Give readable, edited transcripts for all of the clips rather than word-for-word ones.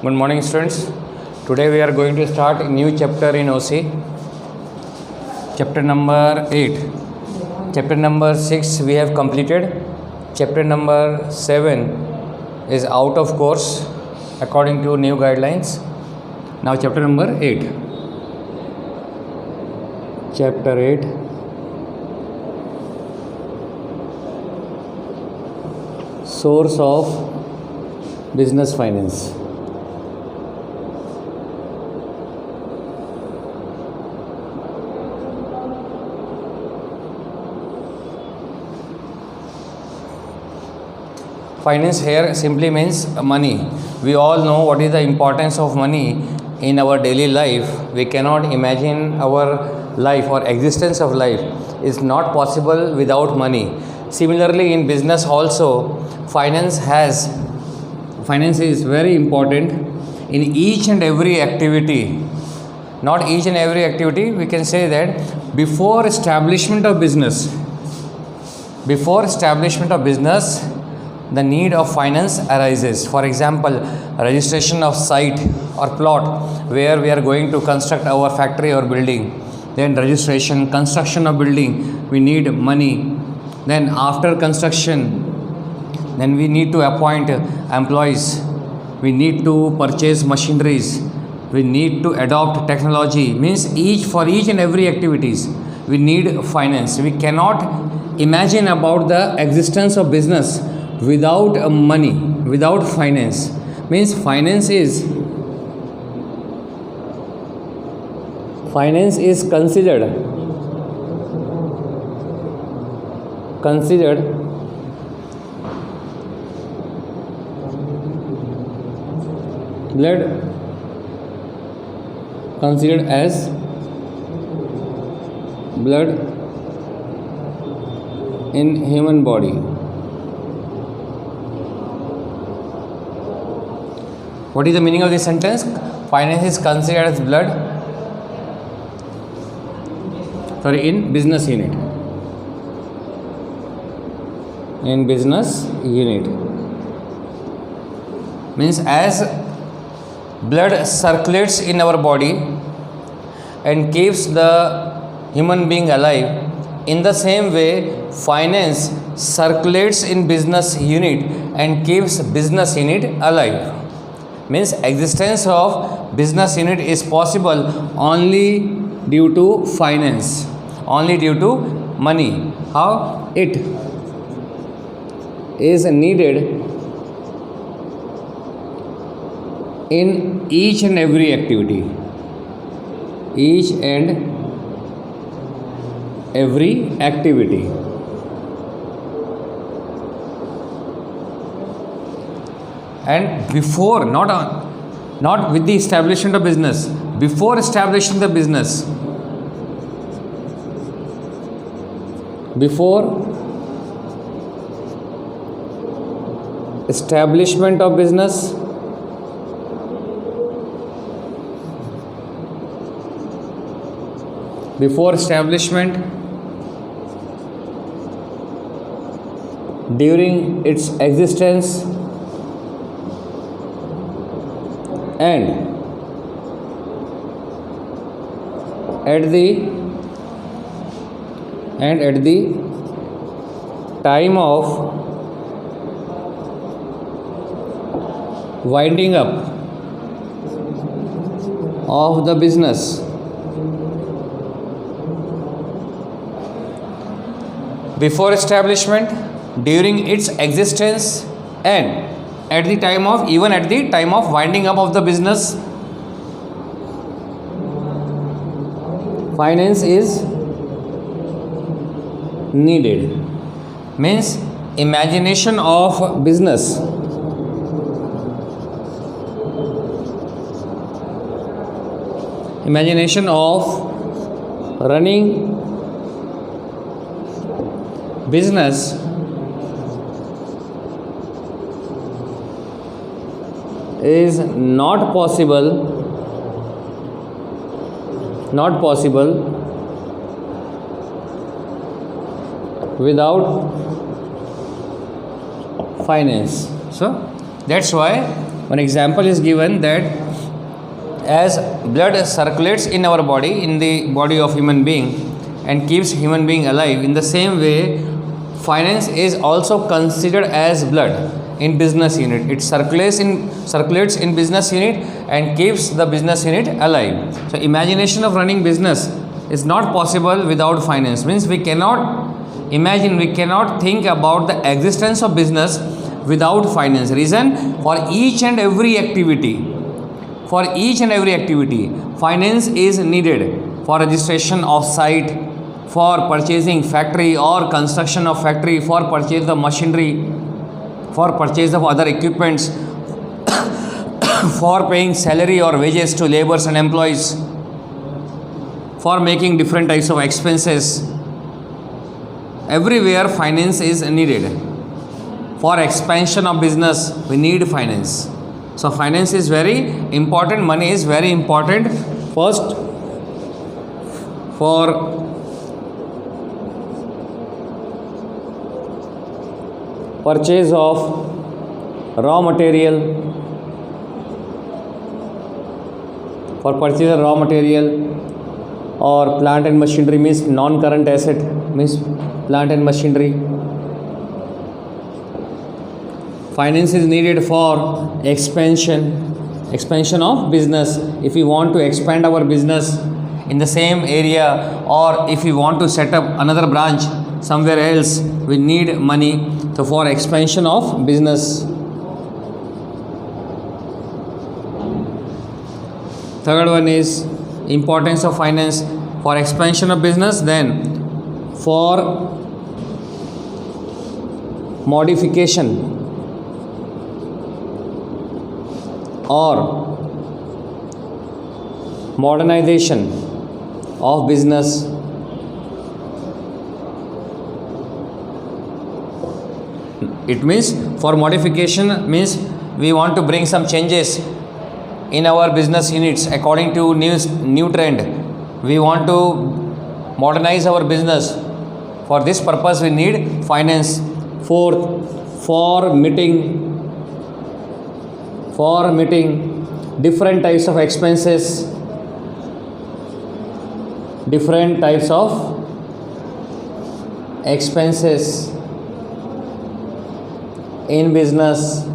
Good morning, students. Today we are going to start a new chapter in OC. Chapter number 8. Chapter number 6 we have completed. Chapter number 7 is out of course according to new guidelines. Now chapter number 8. Chapter 8. Source of business finance. Finance here simply means money. We all know what is the importance of money in our daily life. We cannot imagine our life or existence of life is not possible without money. Similarly, in business also, finance is very important in each and every activity. Not each and every activity, we can say that before establishment of business, the need of finance arises. For example, registration of site or plot where we are going to construct our factory or building. Then registration, construction of building, we need money. Then after construction, then we need to appoint employees. We need to purchase machineries. We need to adopt technology. Means for each and every activities, we need finance. We cannot imagine about the existence of business without money, without finance. Means finance is considered as blood in human body. What is the meaning of this sentence? Finance is considered as blood in business unit. In business unit. Means as blood circulates in our body and keeps the human being alive, in the same way finance circulates in business unit and keeps business unit alive. Means existence of business unit is possible only due to finance, only due to money. How? It is needed in each and every activity. Each and every activity. And before, not with the establishment of business, before establishing the business, before establishment of business, before establishment, during its existence, and at the time of winding up of the business, before establishment, during its existence, and at the time of winding up of the business, finance is needed. Means imagination of business, imagination of running business is not possible without finance. So that's why One example is given that as blood circulates in our body, in the body of human being, and keeps human being alive, in the same way finance is also considered as blood in business unit. It circulates in business unit and keeps the business unit alive. So imagination of running business is not possible without finance. Means we cannot imagine, we cannot think about the existence of business without finance. Reason, for each and every activity, finance is needed. For registration of site, for purchasing factory or construction of factory, for purchase of machinery, for purchase of other equipments, for paying salary or wages to laborers and employees, for making different types of expenses. Everywhere finance is needed. For expansion of business, we need finance. So finance is very important, money is very important. First, for purchase of raw material, or plant and machinery, means non-current asset, means plant and machinery. Finance is needed for expansion of business. If we want to expand our business in the same area, or if we want to set up another branch somewhere else, we need money. So for expansion of business. Third one is importance of finance for expansion of business. Then for modification or modernization of business. It means, for modification means we want to bring some changes in our business units according to new trend. We want to modernize our business. For this purpose we need finance. Fourth, for meeting different types of expenses, in business.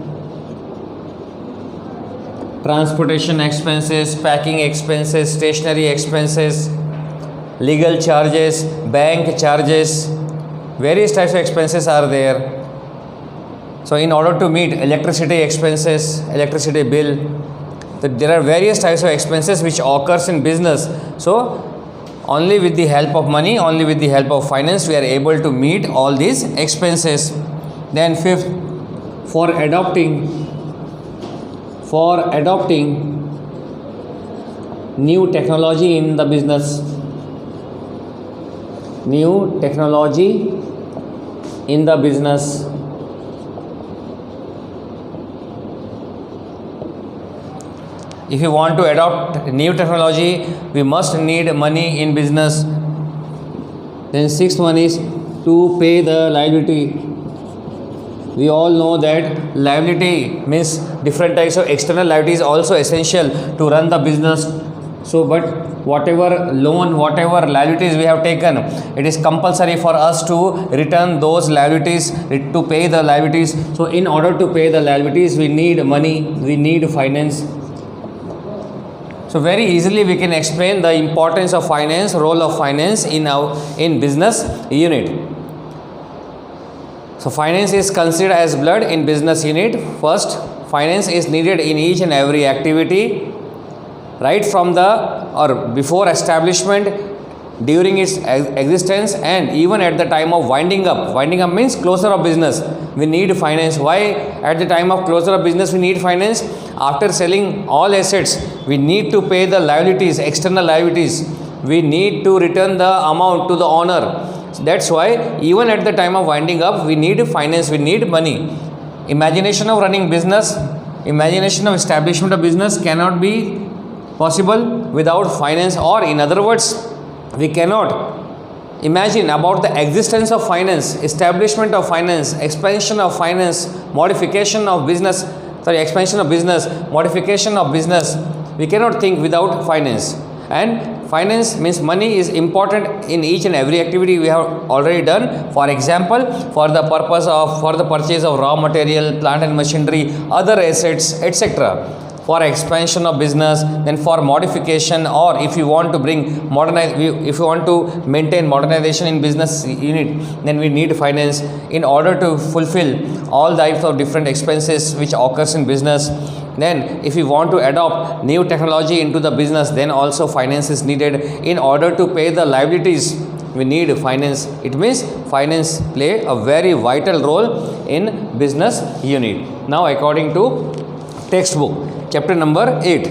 Transportation expenses, packing expenses, stationery expenses, legal charges, bank charges, various types of expenses are there. So in order to meet electricity expenses, electricity bill, there are various types of expenses which occurs in business. So only with the help of money, only with the help of finance, we are able to meet all these expenses. Then fifth, for adopting new technology in the business. If you want to adopt new technology, we must need money in business. Then sixth one is to pay the liability. We all know that liability means different types of external liability is also essential to run the business. So, but whatever loan, whatever liabilities we have taken, it is compulsory for us to return those liabilities, to pay the liabilities. So, in order to pay the liabilities, we need money, we need finance. So, very easily we can explain the importance of finance, role of finance in business unit. So finance is considered as blood in business unit. First, finance is needed in each and every activity, right from the or before establishment, during its existence, and even at the time of winding up. Winding up means closure of business. We need finance. Why at the time of closure of business we need finance? After selling all assets, we need to pay the liabilities, external liabilities. We need to return the amount to the owner. That's why even at the time of winding up, we need finance, we need money. Imagination of running business, imagination of establishment of business cannot be possible without finance, or in other words, we cannot imagine about the existence of finance, establishment of finance, expansion of finance, modification of business. sorry, expansion of business, modification of business, we cannot think without finance. And finance means money is important in each and every activity we have already done. For example, for the purchase of raw material, plant and machinery, other assets, etc. For expansion of business, then for modification, or if you want to if you want to maintain modernization in business unit, then we need finance in order to fulfill all types of different expenses which occurs in business. Then if you want to adopt new technology into the business, then also finance is needed. In order to pay the liabilities, we need finance. It means finance play a very vital role in business unit. Now according to textbook, chapter number 8.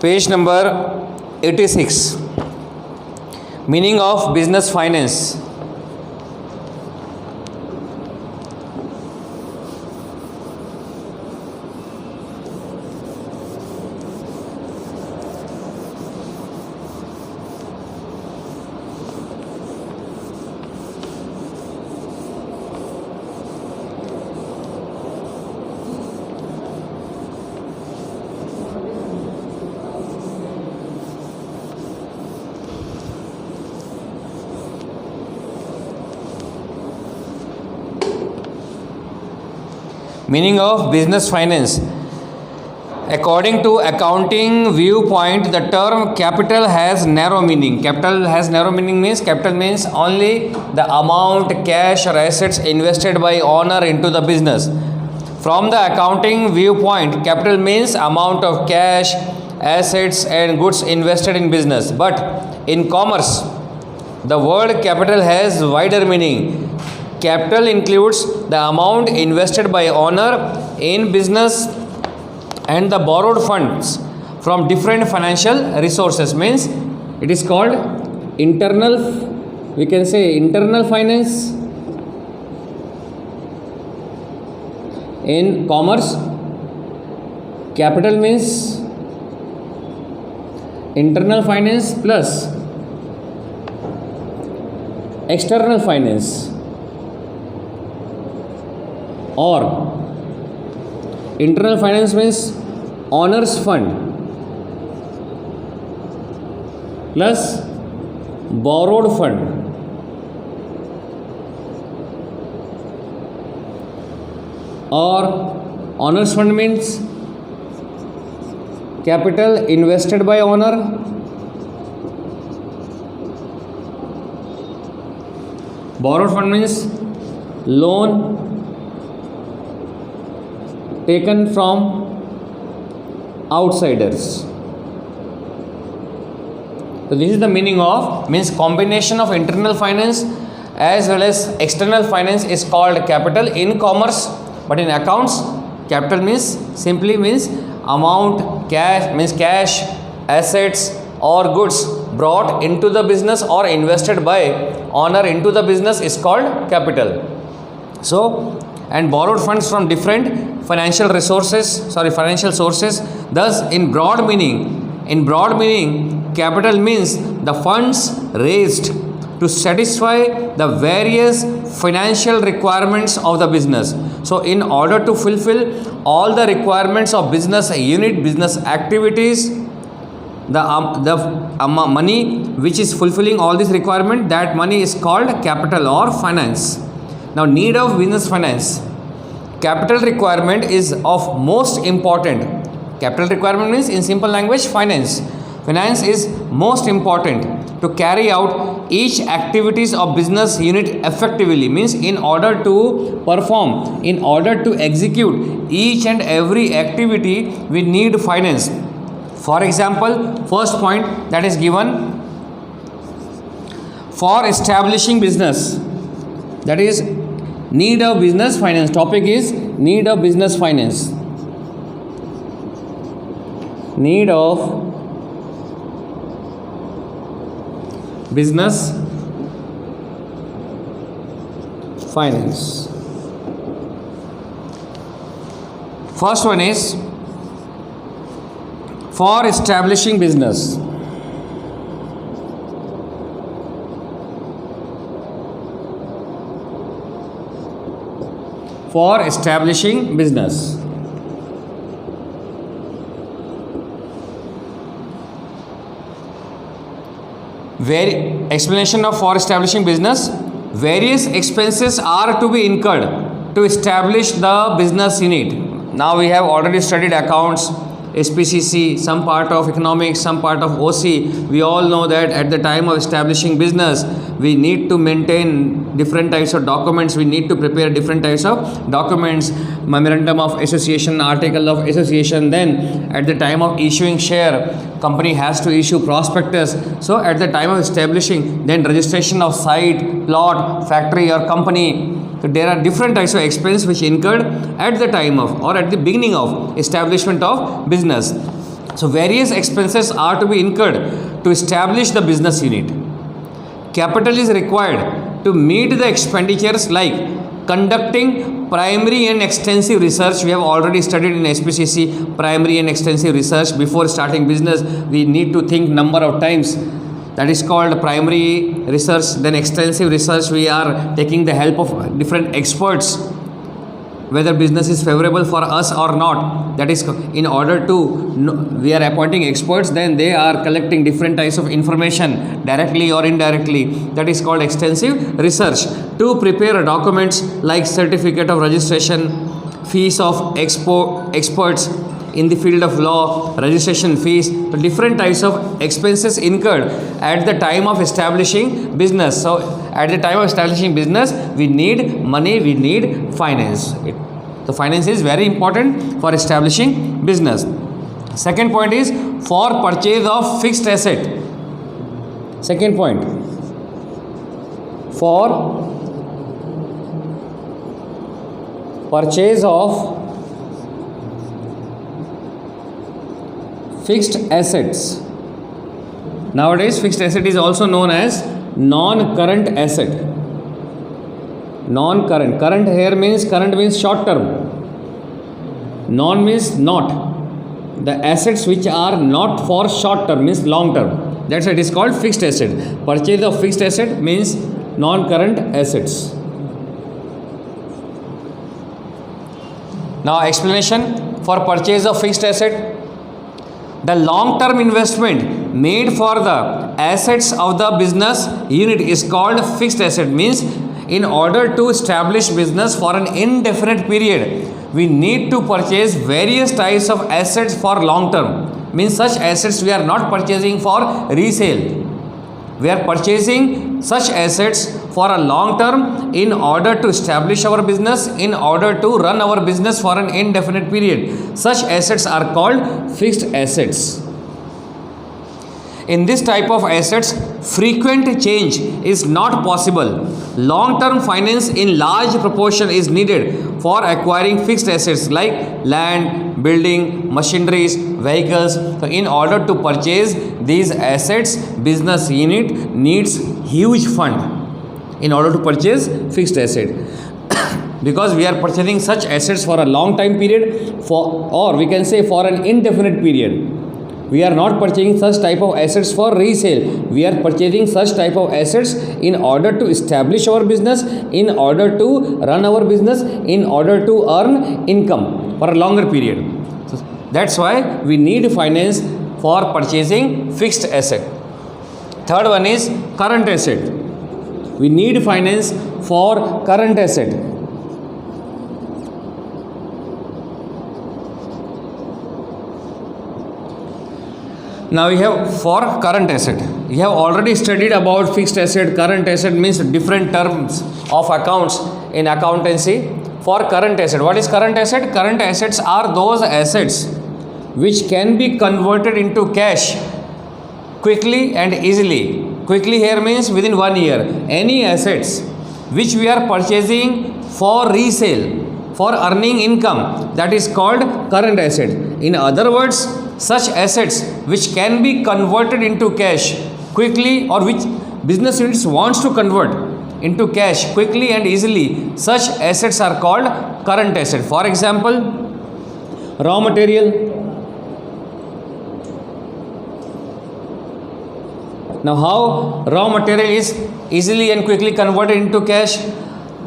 Page number 86. Meaning of business finance. Meaning of business finance. According to accounting viewpoint, the term capital has narrow meaning. Capital has narrow meaning means capital means only the amount, cash or assets invested by owner into the business. From the accounting viewpoint, capital means amount of cash, assets and goods invested in business. But in commerce, the word capital has wider meaning. Capital includes the amount invested by owner in business and the borrowed funds from different financial resources. Means it is called internal, we can say internal finance in commerce. Capital means internal finance plus external finance, or internal finance means owner's fund plus borrowed fund, or owner's fund means capital invested by owner borrowed fund means loan taken from outsiders. So this is the meaning of, means combination of internal finance as well as external finance is called capital in commerce. But in accounts, capital means simply means amount, cash means cash, assets or goods brought into the business or invested by owner into the business is called capital. So, and borrowed funds from different financial sources. Thus in broad meaning capital means the funds raised to satisfy the various financial requirements of the business. So in order to fulfill all the requirements of business unit, business activities, the money which is fulfilling all this requirement, that money is called capital or finance. Now need of business finance. Capital requirement is of most important. Capital requirement means in simple language finance. Finance is most important to carry out each activities of business unit effectively. Means in order to perform, in order to execute each and every activity, we need finance. For example, first point that is given, for establishing business, that is need of business finance. Topic is need of business finance. Need of business finance. First one is for establishing business. for establishing business. Explanation of for establishing business. Various expenses are to be incurred to establish the business unit. Now we have already studied accounts, SPCC, some part of economics, some part of OC. We all know that at the time of establishing business, we need to maintain different types of documents. We need to prepare different types of documents, memorandum of association, article of association. Then at the time of issuing share, company has to issue prospectus. So at the time of establishing, then registration of site, plot, factory or company. So there are different types of expense which incurred at the time of or at the beginning of establishment of business. So various expenses are to be incurred to establish the business unit. Capital is required to meet the expenditures like conducting primary and extensive research. We have already studied in SPCC primary and extensive research. Before starting business, we need to think number of times. That is called primary research. Then extensive research, we are taking the help of different experts, whether business is favorable for us or not. That is in order to we are appointing experts, then they are collecting different types of information directly or indirectly. That is called extensive research. To prepare documents like certificate of registration, fees of experts in the field of law, registration fees, different types of expenses incurred at the time of establishing business. So at the time of establishing business, we need money, we need finance. The finance is very important for establishing business. Second point is for purchase of fixed asset. Second point, for purchase of fixed assets. Nowadays, fixed asset is also known as non-current asset. Non-current. Current here means, current means short term. Non means not. The assets which are not for short term means long term. That's why it is called fixed asset. Purchase of fixed asset means non-current assets. Now explanation for purchase of fixed asset. The long-term investment made for the assets of the business unit is called fixed asset. Means in order to establish business for an indefinite period, we need to purchase various types of assets for long term. Means such assets we are not purchasing for resale. We are purchasing such assets for a long term in order to establish our business, in order to run our business for an indefinite period. Such assets are called fixed assets. In this type of assets, frequent change is not possible. Long-term finance in large proportion is needed for acquiring fixed assets like land, building, machineries, vehicles. So in order to purchase these assets, business unit needs huge fund in order to purchase fixed asset. Because we are purchasing such assets for a long time period, or we can say for an indefinite period. We are not purchasing such type of assets for resale. We are purchasing such type of assets in order to establish our business, in order to run our business, in order to earn income for a longer period. So that's why we need finance for purchasing fixed asset. Third one is current asset. We need finance for current asset. Now we have for current asset. We have already studied about fixed asset. Current asset means different terms of accounts in accountancy. For current asset, what is current asset? Current assets are those assets which can be converted into cash quickly and easily. Quickly here means within 1 year. Any assets which we are purchasing for resale, for earning income, that is called current asset. In other words, such assets which can be converted into cash quickly, or which business units wants to convert into cash quickly and easily, such assets are called current asset. For example, raw material. Now how raw material is easily and quickly converted into cash?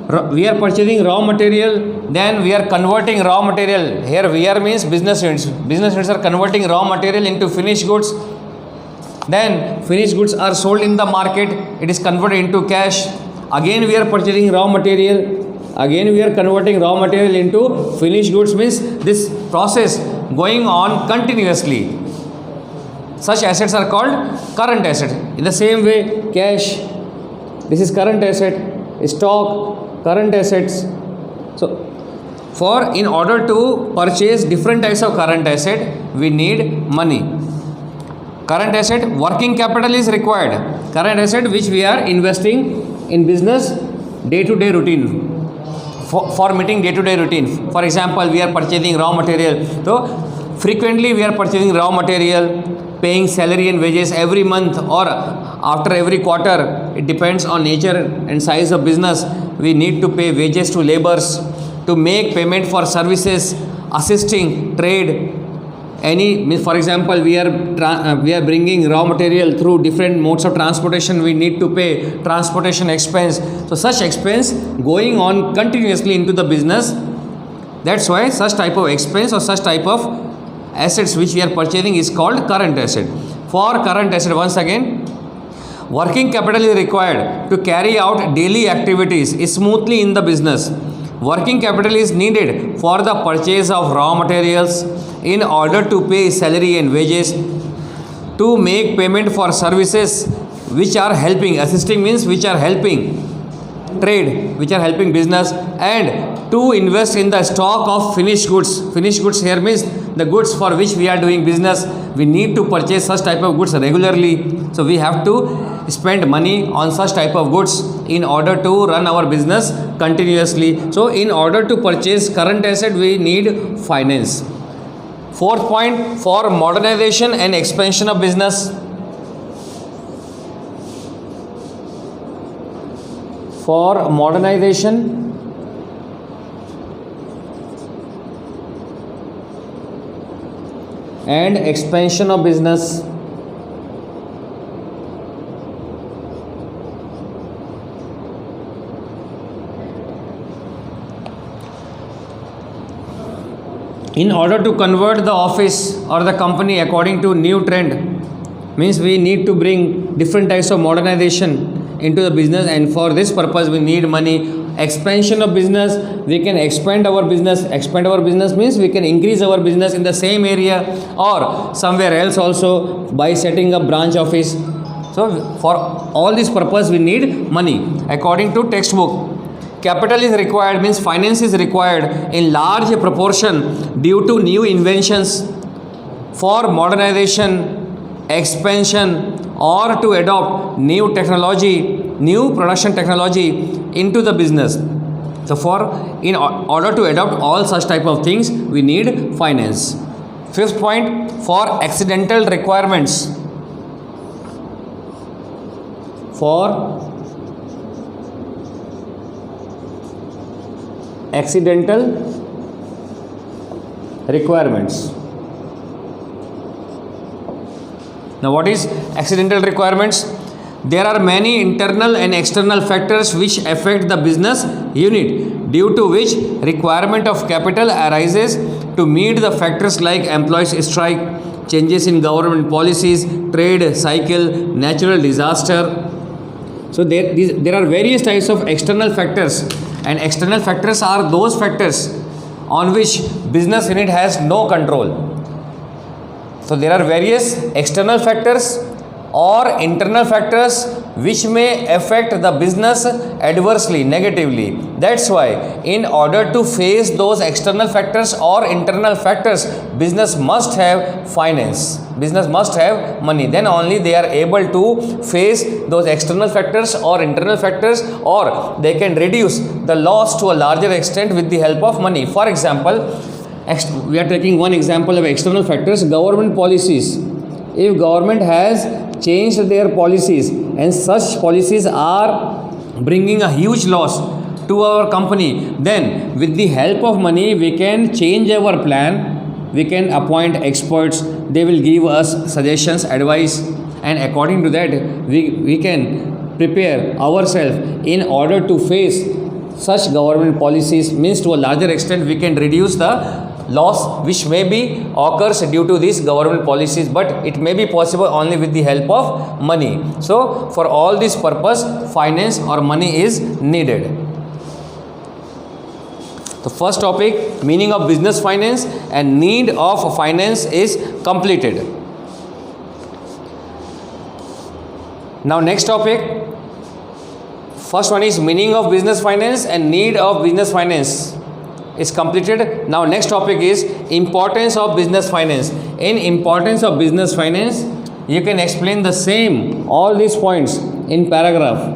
we are purchasing raw material, then we are converting raw material. Here VR means business units. Business units are converting raw material into finished goods. Then finished goods are sold in the market. It is converted into cash. Again we are purchasing raw material. Again we are converting raw material into finished goods, means this process going on continuously. Such assets are called current asset. In the same way, cash, this is current asset, stock, current assets. So in order to purchase different types of current asset, we need money. Current asset, working capital is required. Current asset which we are investing in business day-to-day routine. For meeting day-to-day routine. For example, we are purchasing raw material. So frequently we are purchasing raw material, paying salary and wages every month or after every quarter. It depends on nature and size of business. We need to pay wages to laborers, to make payment for services, assisting trade. For example, we are bringing raw material through different modes of transportation. We need to pay transportation expense. So such expense going on continuously into the business. That's why such type of expense or such type of assets which we are purchasing is called current asset. For current asset, once again, working capital is required to carry out daily activities smoothly in the business. Working capital is needed for the purchase of raw materials, in order to pay salary and wages, to make payment for services which are helping, assisting means which are helping trade, which are helping business, and to invest in the stock of finished goods. Finished goods here means the goods for which we are doing business. We need to purchase such type of goods regularly. So we have to spend money on such type of goods in order to run our business continuously. So in order to purchase current asset, we need finance. Fourth point, for modernization and expansion of business. For modernization and expansion of business, in order to convert the office or the company according to new trend, means we need to bring different types of modernization into the business, and for this purpose we need money. Expansion of business, we can expand our business. Expand our business means we can increase our business in the same area or somewhere else also by setting up branch office. So for all this purpose we need money. According to textbook, capital is required, means finance is required in large proportion due to new inventions for modernization, expansion, or to adopt new technology, new production technology into the business. So in order to adopt all such type of things, we need finance. Fifth point, for accidental requirements. For accidental requirements. Now what is accidental requirements? There are many internal and external factors which affect the business unit, due to which requirement of capital arises to meet the factors like employees strike, changes in government policies, trade cycle, natural disaster. So there are various types of external factors, and external factors are those factors on which business unit has no control. So there are various external factors or internal factors which may affect the business adversely, negatively. That's why in order to face those external factors or internal factors, business must have finance, business must have money. Then only they are able to face those external factors or internal factors, or they can reduce the loss to a larger extent with the help of money. For example, we are taking one example of external factors, government policies. If government has changed their policies and such policies are bringing a huge loss to our company, then with the help of money we can change our plan, we can appoint experts, they will give us suggestions, advice, and according to that we can prepare ourselves in order to face such government policies means to a larger extent we can reduce the loss which may be occurs due to these government policies, but it may be possible only with the help of money. So for all this purpose finance or money is needed. The first topic, meaning of business finance and need of finance, is completed. Now next topic, first one is meaning of business finance and need of business finance is completed. Now next topic is importance of business finance. In importance of business finance, you can explain the same, all these points in paragraph.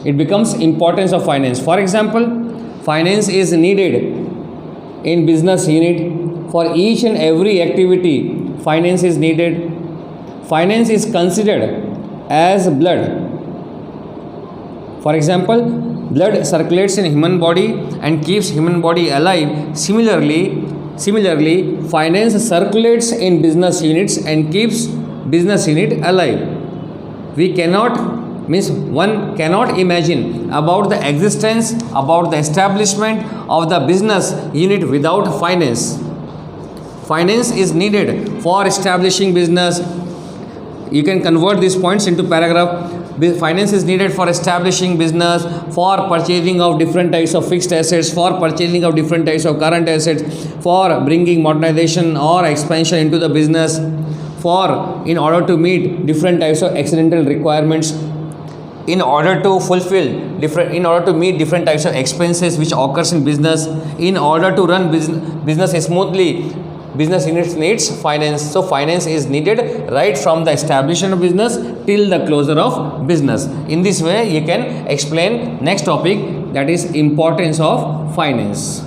It becomes importance of finance. For example, finance is needed in business unit for each and every activity. Finance is needed. Finance is considered as blood. For example, blood circulates in human body and keeps human body alive. Similarly, finance circulates in business units and keeps business unit alive. One cannot imagine about the existence, about the establishment of the business unit without finance. Finance is needed for establishing business. You can convert these points into paragraph. Finance is needed for establishing business, for purchasing of different types of fixed assets, for purchasing of different types of current assets, for bringing modernization or expansion into the business, in order to meet different types of accidental requirements, in order to meet different types of expenses which occurs in business, in order to run business smoothly. Business units needs finance. So finance is needed right from the establishment of business till the closure of business. In this way you can explain next topic, that is importance of finance.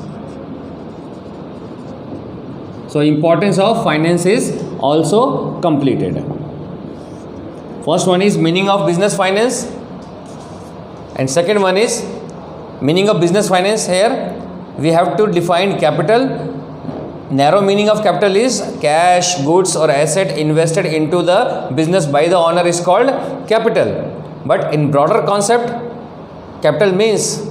So importance of finance is also completed. First one is meaning of business finance and second one is meaning of business finance. Here we have to define capital. Narrow meaning of capital is cash, goods or asset invested into the business by the owner is called capital. But in broader concept, capital means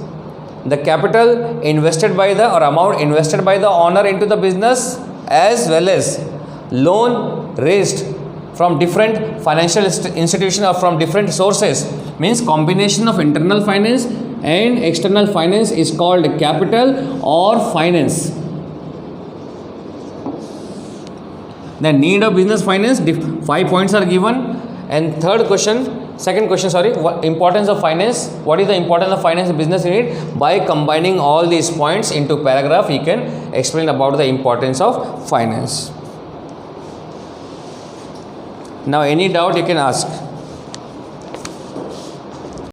the capital invested by the or amount invested by the owner into the business, as well as loan raised from different financial institutions or from different sources. Means combination of internal finance and external finance is called capital or finance. The need of business finance, 5 points are given. And second question, importance of finance. What is the importance of finance in business unit? By combining all these points into paragraph, you can explain about the importance of finance. Now any doubt you can ask.